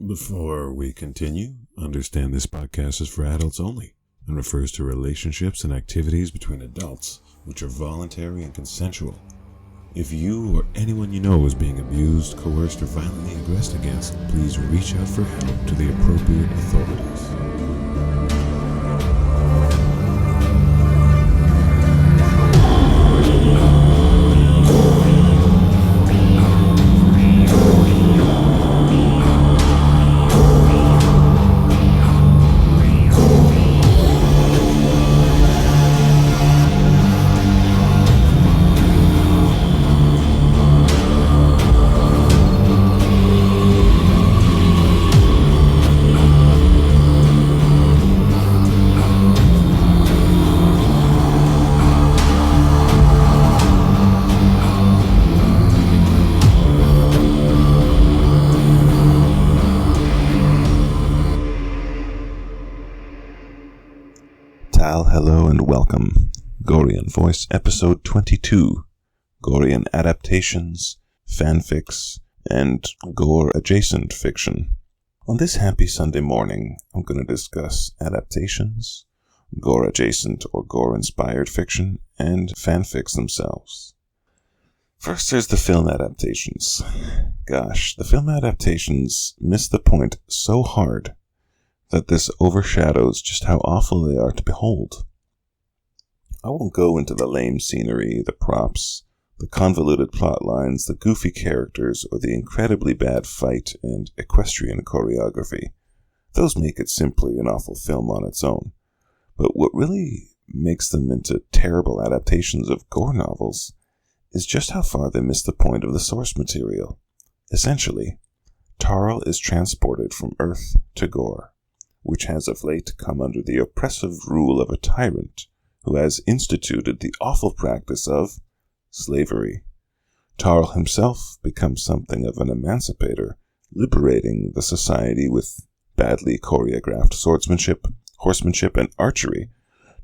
Before we continue, understand this podcast is for adults only and refers to relationships and activities between adults which are voluntary and consensual. If you or anyone you know is being abused, coerced, or violently aggressed against, please reach out for help to the appropriate authorities. Hello and welcome. Gorean Voice, Episode 22. Gorean Adaptations, Fanfics, and Gore-Adjacent fiction. On this happy Sunday morning, I'm going to discuss adaptations, Gore-Adjacent or Gore-inspired fiction, and fanfics themselves. First, there's the film adaptations. Gosh, the film adaptations miss the point so hard that this overshadows just how awful they are to behold. I won't go into the lame scenery, the props, the convoluted plot lines, the goofy characters, or the incredibly bad fight and equestrian choreography. Those make it simply an awful film on its own. But what really makes them into terrible adaptations of Gore novels is just how far they miss the point of the source material. Essentially, Tarl is transported from Earth to Gore, which has of late come under the oppressive rule of a tyrant who has instituted the awful practice of slavery. Tarl himself becomes something of an emancipator, liberating the society with badly choreographed swordsmanship, horsemanship, and archery,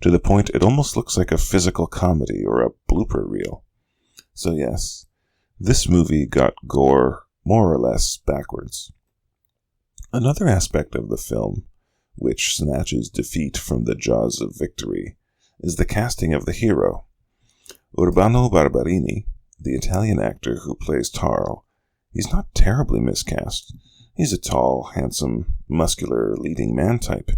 to the point it almost looks like a physical comedy or a blooper reel. So yes, this movie got Gore more or less backwards. Another aspect of the film, which snatches defeat from the jaws of victory, is the casting of the hero. Urbano Barberini, the Italian actor who plays Tarl, he's not terribly miscast. He's a tall, handsome, muscular, leading man type.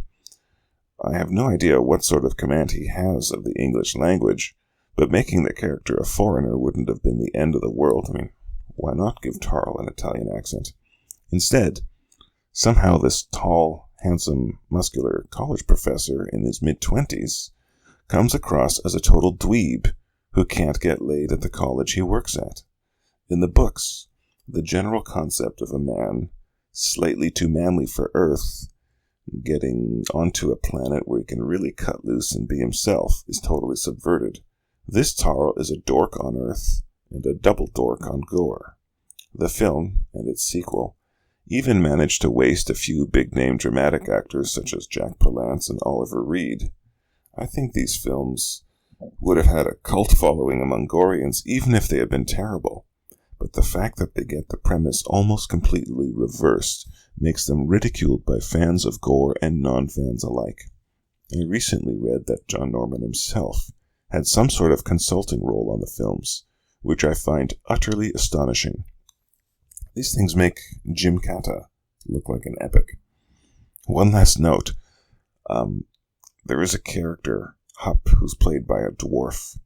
I have no idea what sort of command he has of the English language, but making the character a foreigner wouldn't have been the end of the world. I mean, why not give Tarl an Italian accent? Instead, somehow this tall, handsome, muscular college professor in his mid-20s comes across as a total dweeb who can't get laid at the college he works at. In the books, the general concept of a man slightly too manly for Earth getting onto a planet where he can really cut loose and be himself is totally subverted. This Tarl is a dork on Earth and a double dork on Gore. The film, and its sequel, even managed to waste a few big-name dramatic actors such as Jack Palance and Oliver Reed. I think these films would have had a cult following among Goreans even if they had been terrible, but the fact that they get the premise almost completely reversed makes them ridiculed by fans of Gore and non-fans alike. I recently read that John Norman himself had some sort of consulting role on the films, which I find utterly astonishing. These things make Jim Kata look like an epic. One last note. There is a character, Hup, who's played by a dwarf,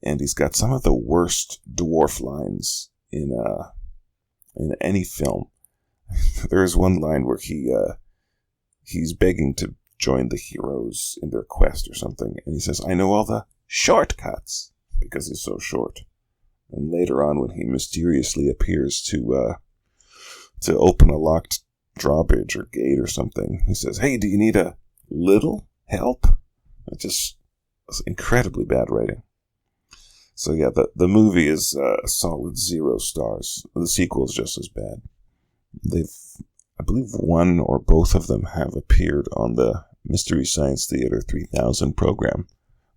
and he's got some of the worst dwarf lines in any film. There is one line where he's begging to join the heroes in their quest or something, and he says, "I know all the shortcuts," because he's so short. And later on, when he mysteriously appears to open a locked drawbridge or gate or something, he says, "Hey, do you need a little help?" It's incredibly bad writing. So yeah, the movie is a solid 0 stars. The sequel is just as bad. I believe one or both of them have appeared on the Mystery Science Theater 3000 program,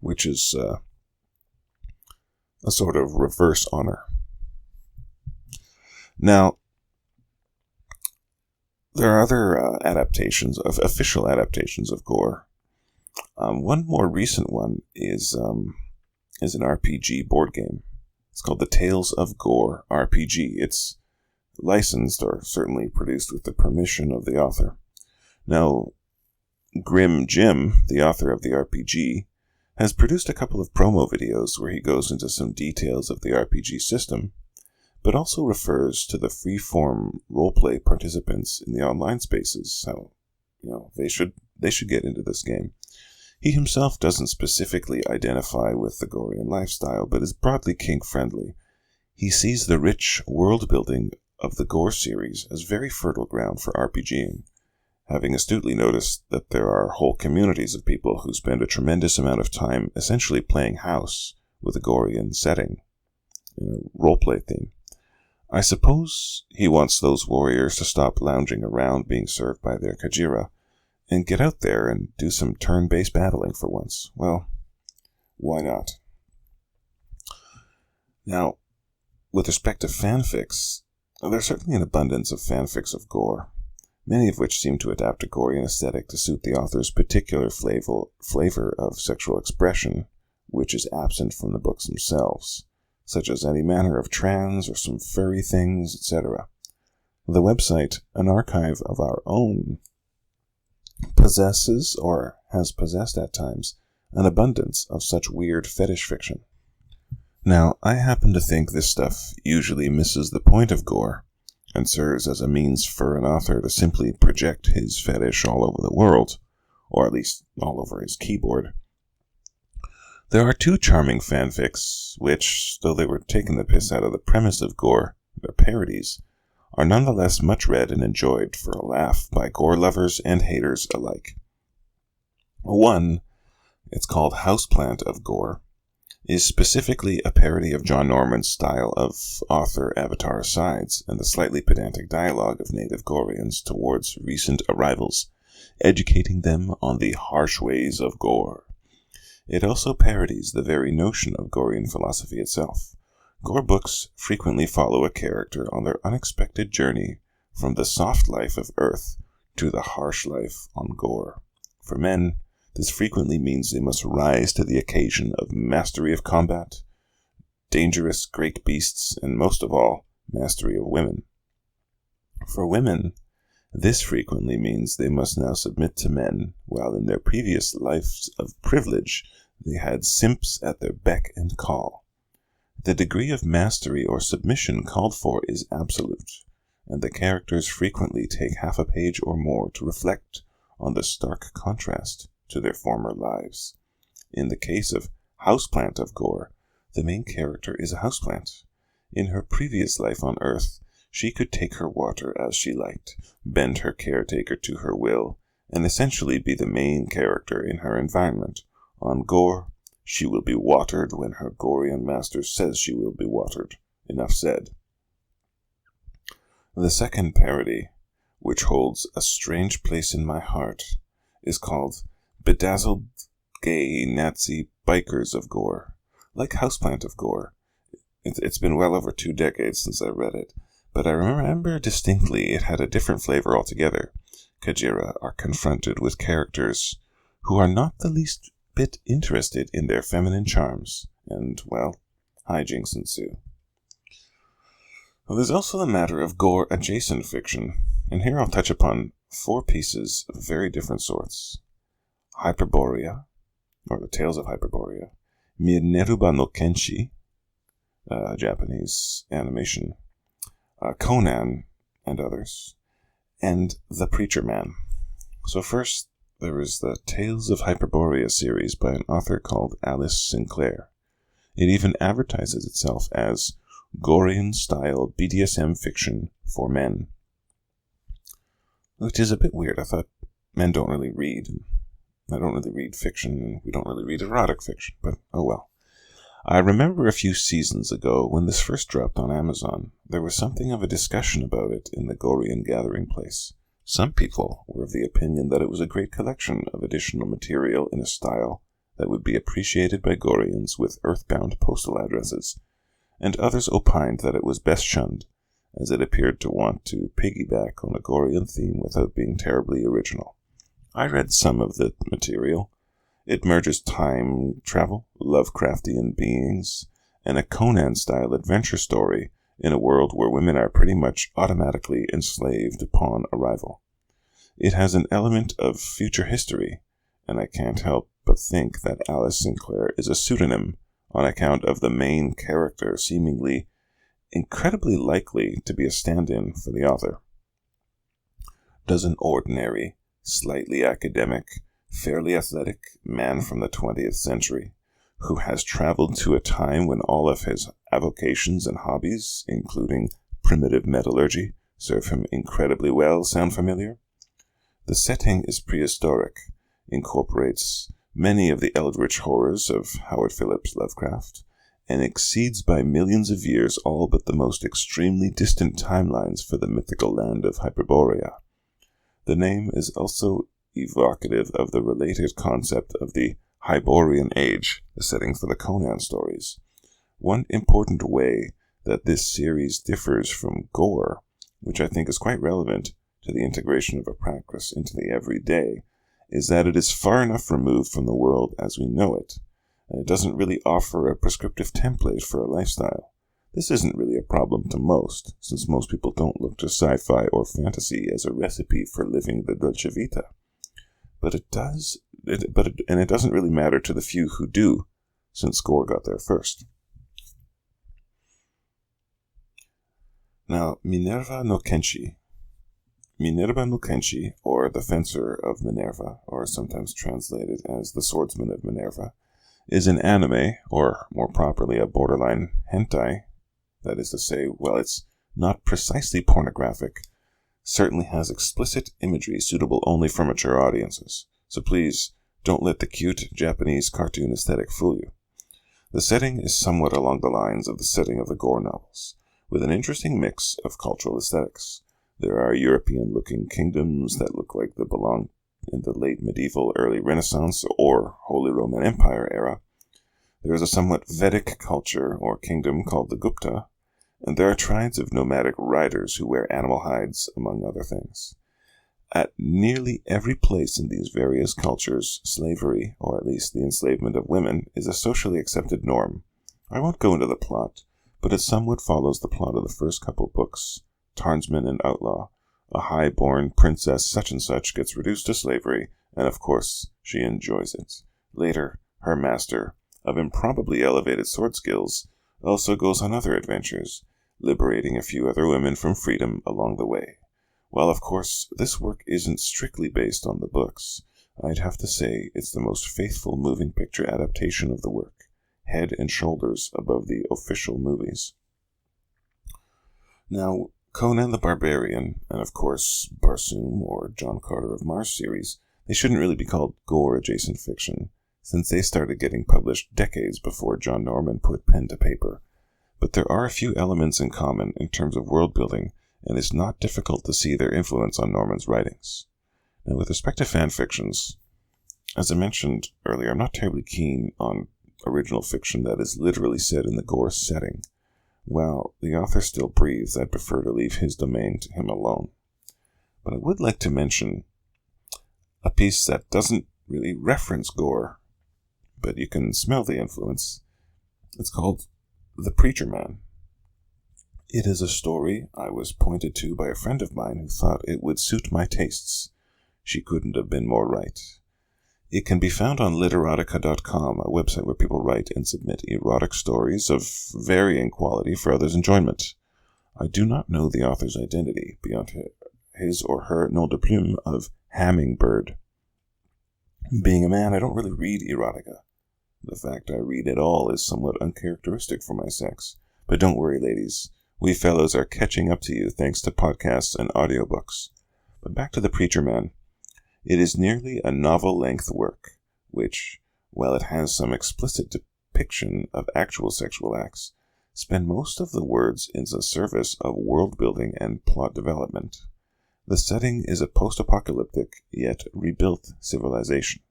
which is a sort of reverse honor. Now, There are other adaptations, of official adaptations of Gore. One more recent one is an RPG board game. It's called the Tales of Gore RPG. It's licensed, or certainly produced with the permission of the author. Now, Grim Jim, the author of the RPG, has produced a couple of promo videos where he goes into some details of the RPG system, but also refers to the free-form roleplay participants in the online spaces, how, they should get into this game. He himself doesn't specifically identify with the Gorean lifestyle, but is broadly kink-friendly. He sees the rich world-building of the Gore series as very fertile ground for RPGing, having astutely noticed that there are whole communities of people who spend a tremendous amount of time essentially playing house with a Gorean setting, in a roleplay theme. I suppose he wants those warriors to stop lounging around being served by their kajira, and get out there and do some turn-based battling for once. Well, why not? Now, with respect to fanfics, there's certainly an abundance of fanfics of Gore, many of which seem to adapt a Gorean aesthetic to suit the author's particular flavor of sexual expression, which is absent from the books themselves, such as any manner of trans or some furry things, etc. The website, An Archive of Our Own, possesses, or has possessed at times, an abundance of such weird fetish fiction. Now, I happen to think this stuff usually misses the point of Gore, and serves as a means for an author to simply project his fetish all over the world, or at least all over his keyboard. There are two charming fanfics, which, though they were taking the piss out of the premise of Gore, their parodies, are nonetheless much read and enjoyed for a laugh by Gore lovers and haters alike. One, it's called Houseplant of Gore, is specifically a parody of John Norman's style of author Avatar asides and the slightly pedantic dialogue of native Goreans towards recent arrivals, educating them on the harsh ways of Gore. It also parodies the very notion of Gorean philosophy itself. Gore books frequently follow a character on their unexpected journey from the soft life of Earth to the harsh life on Gore. For men, this frequently means they must rise to the occasion of mastery of combat, dangerous great beasts, and most of all, mastery of women. For women, this frequently means they must now submit to men, while in their previous lives of privilege they had simps at their beck and call. The degree of mastery or submission called for is absolute, and the characters frequently take half a page or more to reflect on the stark contrast to their former lives. In the case of Houseplant of Gore, the main character is a houseplant. In her previous life on Earth, she could take her water as she liked, bend her caretaker to her will, and essentially be the main character in her environment. On Gore, she will be watered when her Gorean master says she will be watered. Enough said. The second parody, which holds a strange place in my heart, is called Bedazzled Gay Nazi Bikers of Gore. Like Houseplant of Gore, it's been well over 2 decades since I read it, but I remember distinctly it had a different flavor altogether. Kajira are confronted with characters who are not the least bit interested in their feminine charms, and, well, hijinks ensue. Well, there's also the matter of Gore-adjacent fiction, and here I'll touch upon 4 pieces of very different sorts. Hyperborea, or the Tales of Hyperborea, Mineruba no Kenshi, Japanese animation, Conan, and others, and The Preacher Man. So first, there is the Tales of Hyperborea series by an author called Alice Sinclair. It even advertises itself as Gorean-style BDSM fiction for men. Which is a bit weird. I thought men don't really read. I don't really read fiction, and we don't really read erotic fiction, but oh well. I remember a few seasons ago, when this first dropped on Amazon, there was something of a discussion about it in the Gorean gathering place. Some people were of the opinion that it was a great collection of additional material in a style that would be appreciated by Goreans with earthbound postal addresses, and others opined that it was best shunned, as it appeared to want to piggyback on a Gorean theme without being terribly original. I read some of the material. It merges time travel, Lovecraftian beings, and a Conan-style adventure story in a world where women are pretty much automatically enslaved upon arrival. It has an element of future history, and I can't help but think that Alice Sinclair is a pseudonym on account of the main character seemingly incredibly likely to be a stand-in for the author. Does an ordinary, slightly academic, fairly athletic man from the 20th century, who has traveled to a time when all of his avocations and hobbies, including primitive metallurgy, serve him incredibly well, sound familiar? The setting is prehistoric, incorporates many of the eldritch horrors of Howard Phillips Lovecraft, and exceeds by millions of years all but the most extremely distant timelines for the mythical land of Hyperborea. The name is also evocative of the related concept of the Hyborian Age, the setting for the Conan stories. One important way that this series differs from Gore, which I think is quite relevant to the integration of a practice into the everyday, is that it is far enough removed from the world as we know it, and it doesn't really offer a prescriptive template for a lifestyle. This isn't really a problem to most, since most people don't look to sci-fi or fantasy as a recipe for living the Dolce Vita. But it doesn't really matter to the few who do, since Gore got there first. Now, Minerva no Kenshi, or the Fencer of Minerva, or sometimes translated as the Swordsman of Minerva, is an anime, or more properly a borderline hentai. That is to say, while it's not precisely pornographic, certainly has explicit imagery suitable only for mature audiences. So please, don't let the cute Japanese cartoon aesthetic fool you. The setting is somewhat along the lines of the setting of the Gore novels, with an interesting mix of cultural aesthetics. There are European-looking kingdoms that look like they belong in the late medieval, early Renaissance, or Holy Roman Empire era. There is a somewhat Vedic culture or kingdom called the Gupta, and there are tribes of nomadic riders who wear animal hides, among other things. At nearly every place in these various cultures, slavery, or at least the enslavement of women, is a socially accepted norm. I won't go into the plot, but it somewhat follows the plot of the first couple books. Tarnsman and Outlaw, a high-born princess such-and-such gets reduced to slavery, and of course, she enjoys it. Later, her master, of improbably elevated sword skills, also goes on other adventures, liberating a few other women from freedom along the way. While, of course, this work isn't strictly based on the books, I'd have to say it's the most faithful moving picture adaptation of the work, head and shoulders above the official movies. Now, Conan the Barbarian, and of course Barsoom or John Carter of Mars series, they shouldn't really be called Gore-Adjacent fiction, since they started getting published decades before John Norman put pen to paper. But there are a few elements in common in terms of world building, and it's not difficult to see their influence on Norman's writings. Now, with respect to fanfictions, as I mentioned earlier, I'm not terribly keen on original fiction that is literally set in the Gore setting. While the author still breathes, I'd prefer to leave his domain to him alone. But I would like to mention a piece that doesn't really reference Gore, but you can smell the influence. It's called The Preacher Man. It is a story I was pointed to by a friend of mine who thought it would suit my tastes. She couldn't have been more right. It can be found on literotica.com, a website where people write and submit erotic stories of varying quality for others' enjoyment. I do not know the author's identity beyond his or her nom de plume of Hammingbird. Being a man, I don't really read erotica. The fact I read at all is somewhat uncharacteristic for my sex. But don't worry, ladies. We fellows are catching up to you thanks to podcasts and audiobooks. But back to The Preacher Man. It is nearly a novel-length work, which, while it has some explicit depiction of actual sexual acts, spend most of the words in the service of world-building and plot development. The setting is a post-apocalyptic, yet rebuilt civilization,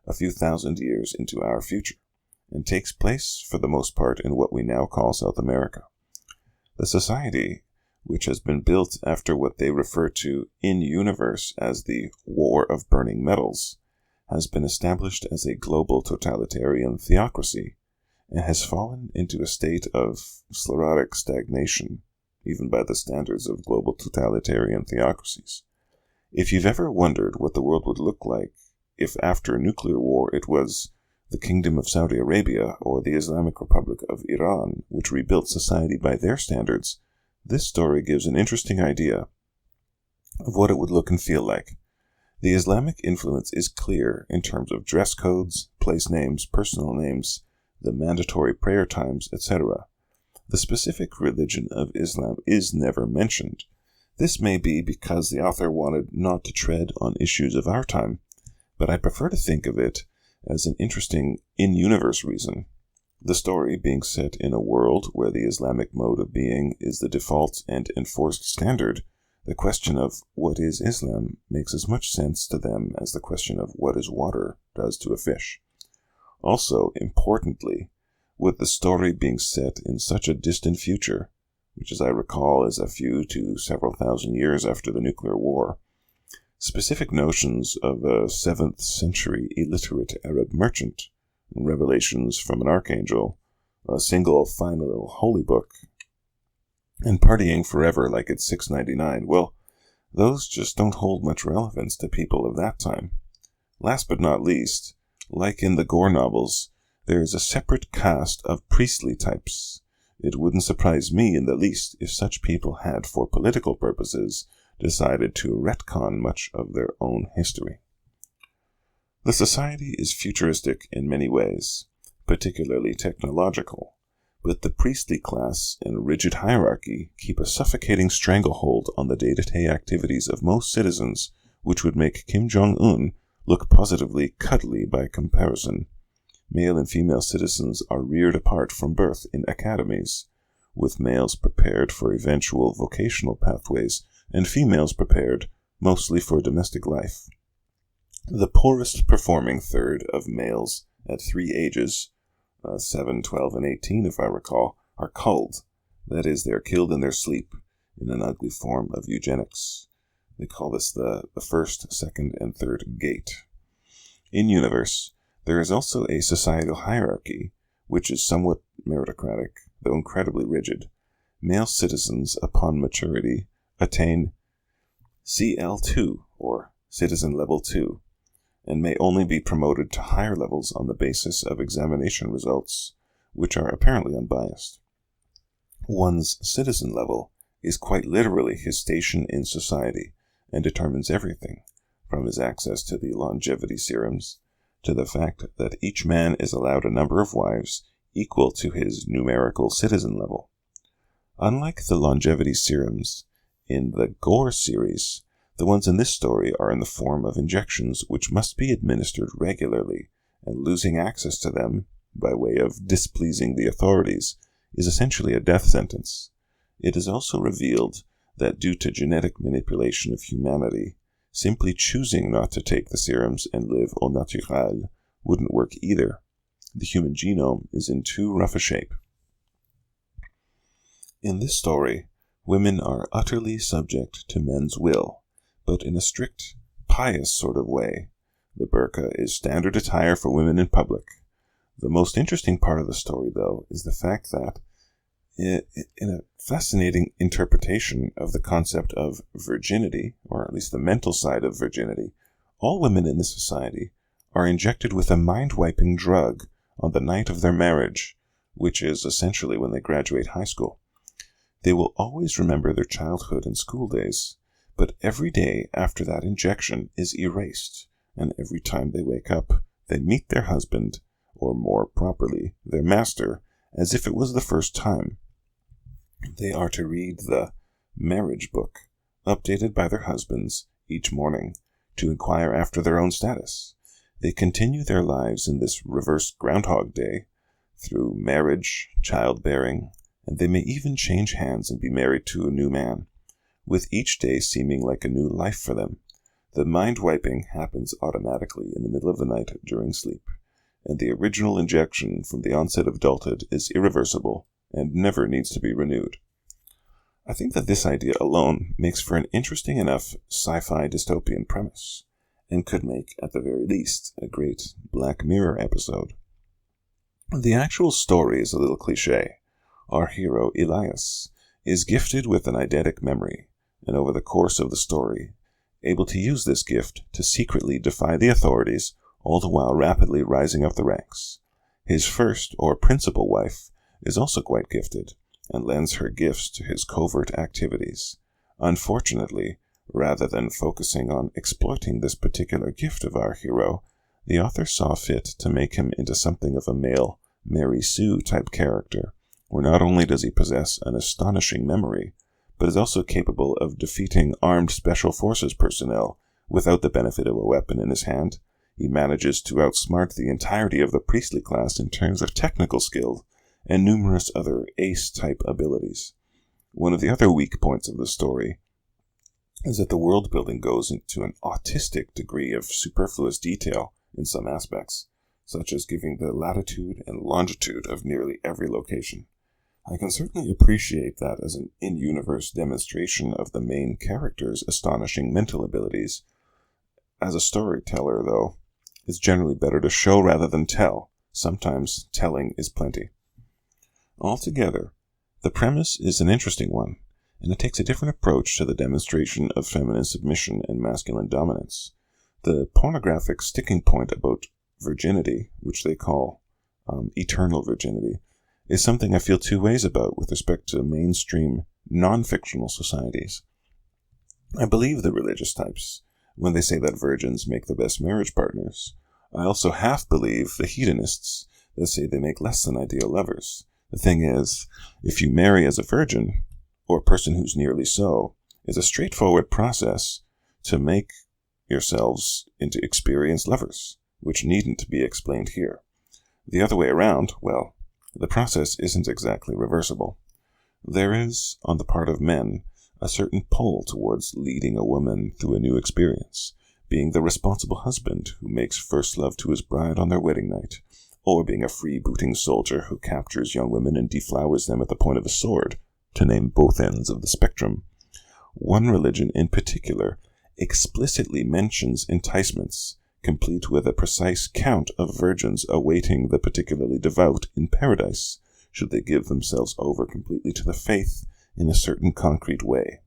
a few thousand years into our future, and takes place, for the most part, in what we now call South America. The society, which has been built after what they refer to in-universe as the War of Burning Metals, has been established as a global totalitarian theocracy, and has fallen into a state of sclerotic stagnation, even by the standards of global totalitarian theocracies. If you've ever wondered what the world would look like if after nuclear war it was the Kingdom of Saudi Arabia or the Islamic Republic of Iran which rebuilt society by their standards, this story gives an interesting idea of what it would look and feel like. The Islamic influence is clear in terms of dress codes, place names, personal names, the mandatory prayer times, etc. The specific religion of Islam is never mentioned. This may be because the author wanted not to tread on issues of our time, but I prefer to think of it as an interesting in-universe reason. The story being set in a world where the Islamic mode of being is the default and enforced standard, the question of what is Islam makes as much sense to them as the question of what is water does to a fish. Also, importantly, with the story being set in such a distant future, which as I recall is a few to several thousand years after the nuclear war, specific notions of a 7th century illiterate Arab merchant, revelations from an archangel, a single final holy book, and partying forever like it's $6.99, well, those just don't hold much relevance to people of that time. Last but not least, like in the Gore novels, there is a separate caste of priestly types. It wouldn't surprise me in the least if such people had, for political purposes, decided to retcon much of their own history. The society is futuristic in many ways, particularly technological, but the priestly class and rigid hierarchy keep a suffocating stranglehold on the day-to-day activities of most citizens, which would make Kim Jong-un look positively cuddly by comparison. Male and female citizens are reared apart from birth in academies, with males prepared for eventual vocational pathways and females prepared mostly for domestic life. The poorest performing third of males at 3 ages, 7, 12, and 18 if I recall, are culled. That is, they are killed in their sleep in an ugly form of eugenics. They call this the first, second, and third gate. In universe, there is also a societal hierarchy, which is somewhat meritocratic, though incredibly rigid. Male citizens, upon maturity, attain CL2, or Citizen Level 2, and may only be promoted to higher levels on the basis of examination results, which are apparently unbiased. One's citizen level is quite literally his station in society, and determines everything, from his access to the longevity serums, to the fact that each man is allowed a number of wives equal to his numerical citizen level. Unlike the longevity serums in the Gore series, the ones in this story are in the form of injections which must be administered regularly, and losing access to them, by way of displeasing the authorities, is essentially a death sentence. It is also revealed that due to genetic manipulation of humanity, simply choosing not to take the serums and live au naturel wouldn't work either. The human genome is in too rough a shape. In this story, women are utterly subject to men's will, but in a strict, pious sort of way. The burqa is standard attire for women in public. The most interesting part of the story, though, is the fact that, in a fascinating interpretation of the concept of virginity, or at least the mental side of virginity, all women in this society are injected with a mind-wiping drug on the night of their marriage, which is essentially when they graduate high school. They will always remember their childhood and school days, but every day after that injection is erased, and every time they wake up, they meet their husband, or more properly, their master, as if it was the first time. They are to read the marriage book, updated by their husbands each morning, to inquire after their own status. They continue their lives in this reverse Groundhog Day, through marriage, childbearing, and they may even change hands and be married to a new man, with each day seeming like a new life for them. The mind-wiping happens automatically in the middle of the night during sleep, and the original injection from the onset of adulthood is irreversible and never needs to be renewed. I think that this idea alone makes for an interesting enough sci-fi dystopian premise, and could make, at the very least, a great Black Mirror episode. The actual story is a little cliché. Our hero, Elias, is gifted with an eidetic memory, and over the course of the story, able to use this gift to secretly defy the authorities, all the while rapidly rising up the ranks. His first, or principal wife, is also quite gifted, and lends her gifts to his covert activities. Unfortunately, rather than focusing on exploiting this particular gift of our hero, the author saw fit to make him into something of a male Mary Sue type character, where not only does he possess an astonishing memory, but is also capable of defeating armed special forces personnel without the benefit of a weapon in his hand. He manages to outsmart the entirety of the priestly class in terms of technical skill and numerous other ace-type abilities. One of the other weak points of the story is that the world-building goes into an autistic degree of superfluous detail in some aspects, such as giving the latitude and longitude of nearly every location. I can certainly appreciate that as an in-universe demonstration of the main character's astonishing mental abilities. As a storyteller, though, it's generally better to show rather than tell. Sometimes telling is plenty. Altogether, the premise is an interesting one, and it takes a different approach to the demonstration of feminine submission and masculine dominance. The pornographic sticking point about virginity, which they call eternal virginity, is something I feel two ways about with respect to mainstream non-fictional societies. I believe the religious types when they say that virgins make the best marriage partners. I also half believe the hedonists that say they make less than ideal lovers. The thing is, if you marry as a virgin, or a person who's nearly so, it's a straightforward process to make yourselves into experienced lovers, which needn't be explained here. The other way around, well, the process isn't exactly reversible. There is, on the part of men, a certain pull towards leading a woman through a new experience, being the responsible husband who makes first love to his bride on their wedding night, or being a freebooting soldier who captures young women and deflowers them at the point of a sword, to name both ends of the spectrum. One religion in particular explicitly mentions enticements, complete with a precise count of virgins awaiting the particularly devout in paradise, should they give themselves over completely to the faith in a certain concrete way.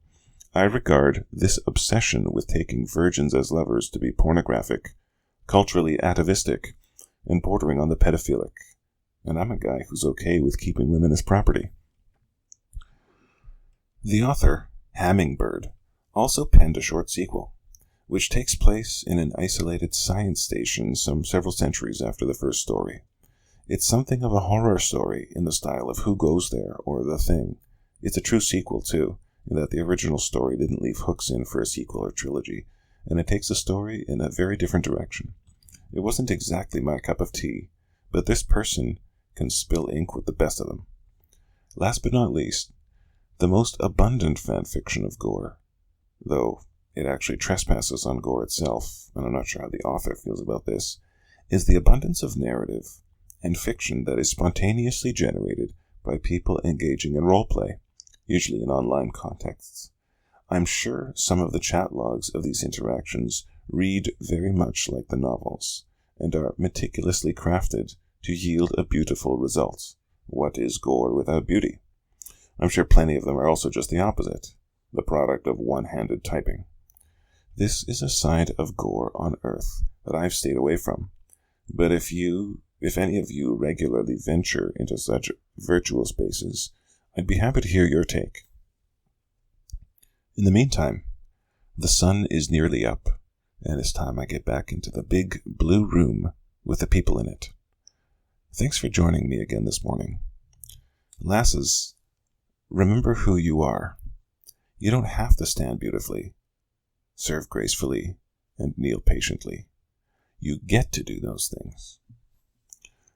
I regard this obsession with taking virgins as lovers to be pornographic, culturally atavistic, and bordering on the pedophilic, and I'm a guy who's okay with keeping women as property. The author, Hummingbird, also penned a short sequel, which takes place in an isolated science station some several centuries after the first story. It's something of a horror story in the style of Who Goes There or The Thing. It's a true sequel, too, in that the original story didn't leave hooks in for a sequel or trilogy, and it takes the story in a very different direction. It wasn't exactly my cup of tea, but this person can spill ink with the best of them. Last but not least, the most abundant fanfiction of Gore, though it actually trespasses on Gore itself, and I'm not sure how the author feels about this, is the abundance of narrative and fiction that is spontaneously generated by people engaging in roleplay, usually in online contexts. I'm sure some of the chat logs of these interactions read very much like the novels, and are meticulously crafted to yield a beautiful result. What is Gore without beauty? I'm sure plenty of them are also just the opposite, the product of one-handed typing. This is a side of Gore on Earth that I've stayed away from, but if any of you regularly venture into such virtual spaces, I'd be happy to hear your take. In the meantime, the sun is nearly up, and it's time I get back into the big blue room with the people in it. Thanks for joining me again this morning. Lasses, remember who you are. You don't have to stand beautifully, serve gracefully, and kneel patiently. You get to do those things.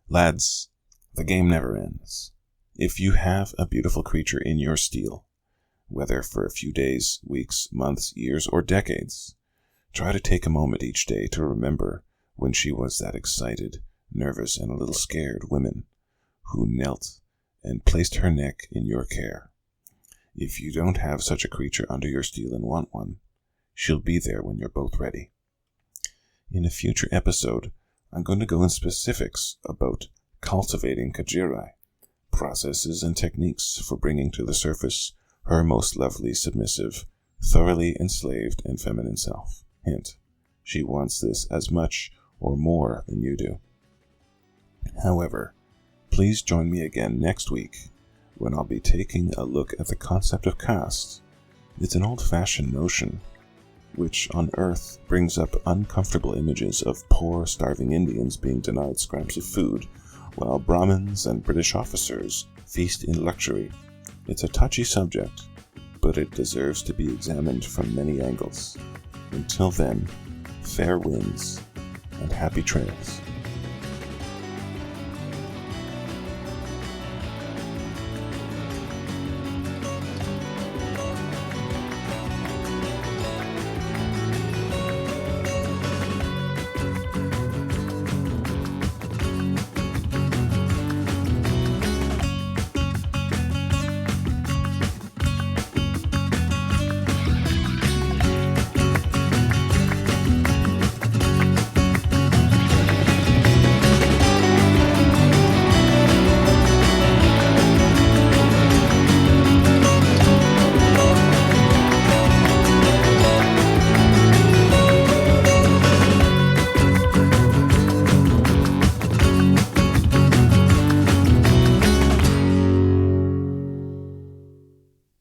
Lads, the game never ends. If you have a beautiful creature in your steel, whether for a few days, weeks, months, years, or decades, try to take a moment each day to remember when she was that excited, nervous, and a little scared woman who knelt and placed her neck in your care. If you don't have such a creature under your steel and want one, she'll be there when you're both ready. In a future episode, I'm going to go in specifics about cultivating kajira, processes and techniques for bringing to the surface her most lovely, submissive, thoroughly enslaved and feminine self. Hint, she wants this as much or more than you do. However, please join me again next week when I'll be taking a look at the concept of caste. It's an old-fashioned notion which on Earth brings up uncomfortable images of poor, starving Indians being denied scraps of food, while Brahmins and British officers feast in luxury. It's a touchy subject, but it deserves to be examined from many angles. Until then, fair winds and happy trails.